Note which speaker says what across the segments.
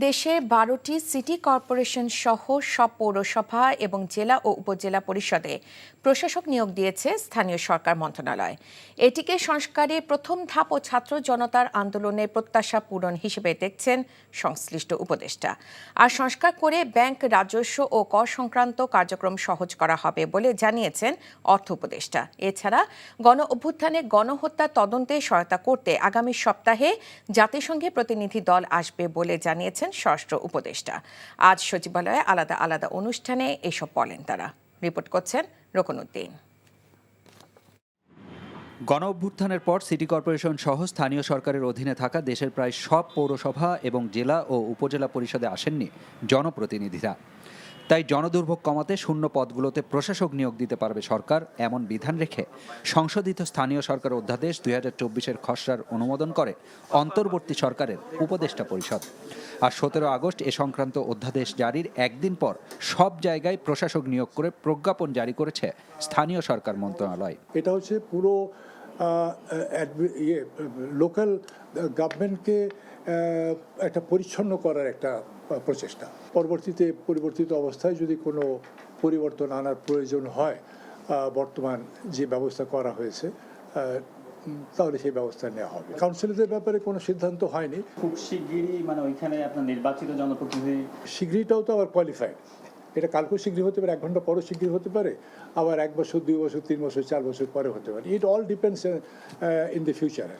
Speaker 1: দেশে ১২টি city corporation সহ সব পৌরসভা এবং জেলা ও উপজেলা পরিষদে প্রশাসক নিয়োগ দিয়েছে স্থানীয় সরকার মন্ত্রণালয়। এটিকে সংস্কারের প্রথম ধাপ ও ছাত্র জনতার আন্দোলনের প্রত্যাশা পূরণ হিসেবে দেখছেন সংশ্লিষ্ট উপদেষ্টা। আর সংস্কার করে ব্যাংক, রাজস্ব ও কর সংক্রান্ত কার্যক্রম সহজ করা হবে বলে জানিয়েছেন অর্থ উপদেষ্টা। এছাড়া গণ অভ্যুত্থানে গণহত্যা তদন্তে সহায়তা করতে আগামী সপ্তাহে জাতিসংঘে প্রতিনিধি দল আসবে বলে জানিয়েছেন স্বরাষ্ট্র উপদেষ্টা। আজ সচিবালয়ে আলাদা আলাদা অনুষ্ঠানে এসব বলেন তারা। রিপোর্ট করছেন রকনউদ্দিন।
Speaker 2: গণ অভ্যুত্থানের পর সিটি কর্পোরেশন সহ স্থানীয় সরকারের অধীনে থাকা দেশের প্রায় সব পৌরসভা এবং জেলা ও উপজেলা পরিষদে আসেননি জনপ্রতিনিধিরা। তাই জনদুর্ভোগ কমাতে শূন্য পদগুলোতে প্রশাসক নিয়োগ দিতে পারবে সরকার, এমন বিধান রেখে সংশোধিত স্থানীয় সরকার অধ্যাদেশ ২০২৪-এর খসড়ার অনুমোদন করে অন্তর্বর্তী সরকারের উপদেষ্টা পরিষদ। আর ১৭ আগস্ট এ সংক্রান্ত অধ্যাদেশ জারির একদিন পর সব জায়গায় প্রশাসক নিয়োগ করে প্রজ্ঞাপন জারি করেছে স্থানীয় সরকার মন্ত্রণালয়।
Speaker 3: এটা হচ্ছে পুরো লোকাল গভর্নমেন্টকে একটা পরিচ্ছন্ন করার একটা প্রচেষ্টা। পরবর্তীতে পরিবর্তিত অবস্থায় যদি কোনো পরিবর্তন আনার প্রয়োজন হয়, বর্তমান যে ব্যবস্থা করা হয়েছে তাহলে সেই ব্যবস্থা নেওয়া হবে। কাউন্সিলরদের ব্যাপারে কোনো সিদ্ধান্ত হয়নি।
Speaker 4: খুব শিগগিরই ওইখানে আপনার নির্বাচিত জনপ্রতিনিধি,
Speaker 3: শিগগিরটাও তো আবার কোয়ালিফাইড। এটা কালকেও শীঘ্রই হতে পারে, ১ ঘন্টা পরও শীঘ্রই হতে পারে, আবার ১ বছর, ২ বছর, ৩ বছর, ৪ বছর পরে হতে পারে। It all depends in the future.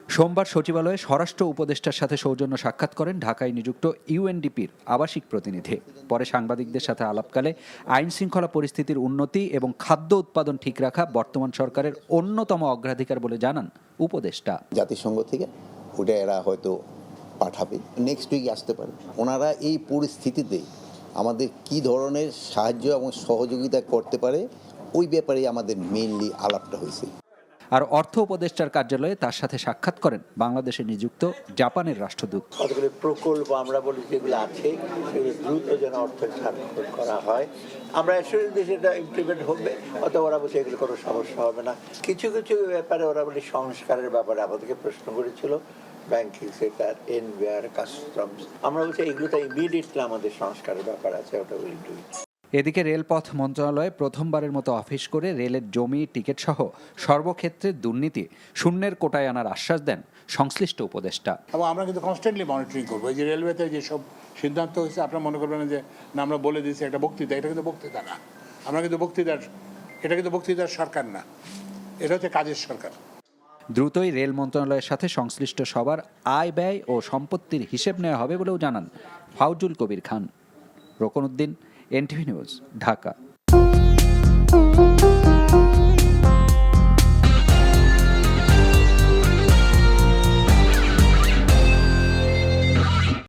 Speaker 2: সোমবার সচিবালয়ে স্বরাষ্ট্র উপদেষ্টার সাথে সৌজন্য সাক্ষাৎ করেন ঢাকায় নিযুক্ত ইউএনডিপির আবাসিক প্রতিনিধি। পরে সাংবাদিকদের সাথে আলাপকালে আইন শৃঙ্খলা পরিস্থিতির উন্নতি এবং খাদ্য উৎপাদন ঠিক রাখা বর্তমান সরকারের অন্যতম অগ্রাধিকার বলে জানান উপদেষ্টা।
Speaker 5: জাতিসংঘ থেকে ওটা এরা হয়তো পাঠাবে, নেক্সট উইক আসতে পারে। ওনারা এই পরিস্থিতিতে আমাদের কি ধরনের সাহায্য এবং সহযোগিতা করতে পারে ওই ব্যাপারে আমাদের মেইনলি আলাপটা হয়েছে।
Speaker 2: আর অর্থ উপদেষ্টার কার্যালয়ে তার সাথে সাক্ষাৎ করেন বাংলাদেশে নিযুক্ত জাপানের রাষ্ট্রদূত।
Speaker 6: কতগুলো প্রকল্প আমরা বলি যেগুলো আছে সেগুলো দ্রুত যেন অর্থের স্থানান্তর করা হয়। আমরা আসলে দেশে এটা ইমপ্লিমেন্ট হবে, অথবা ওরা বলছে এগুলো কোনো সমস্যা হবে না। কিছু কিছু ব্যাপারে ওরা বলি সংস্কারের ব্যাপারে আমাদেরকে প্রশ্ন করেছিল, ব্যাংকিং সেক্টর, এনবিআর, কাস্টমস। আমরা বলছি এগুলোটা ইমিডিয়েটলি আমাদের সংস্কারের ব্যাপার আছে, ওটা উইল ডু ইট।
Speaker 2: এদিকে রেলপথ মন্ত্রণালয়ে প্রথমবারের মতো অফিস করে রেলের জমি, টিকিট সহ সর্বক্ষেত্রে দুর্নীতি শূন্যের কোটায় আনার আশ্বাস দেন সংশ্লিষ্ট উপদেষ্টা।
Speaker 7: এবং আমরা কিন্তু কনস্ট্যান্টলি মনিটরিং করবো। এই যে রেলওয়েতে যেসব সিদ্ধান্ত হয়েছে, আপনারা মনে করবেন যে না আমরা বলে দিয়েছি একটা বক্তৃতা, এটা কিন্তু বক্তৃতা না। আমরা কিন্তু এটা কিন্তু বক্তৃতার সরকার না, এটা হচ্ছে কাজের সরকার।
Speaker 2: দ্রুতই রেল মন্ত্রণালয়ের সাথে সংশ্লিষ্ট সবার আয়, ব্যয় ও সম্পত্তির হিসেব নেওয়া হবে বলেও জানান ফাউজুল কবির খান। রকনউদ্দিন, NTV news, Dhaka.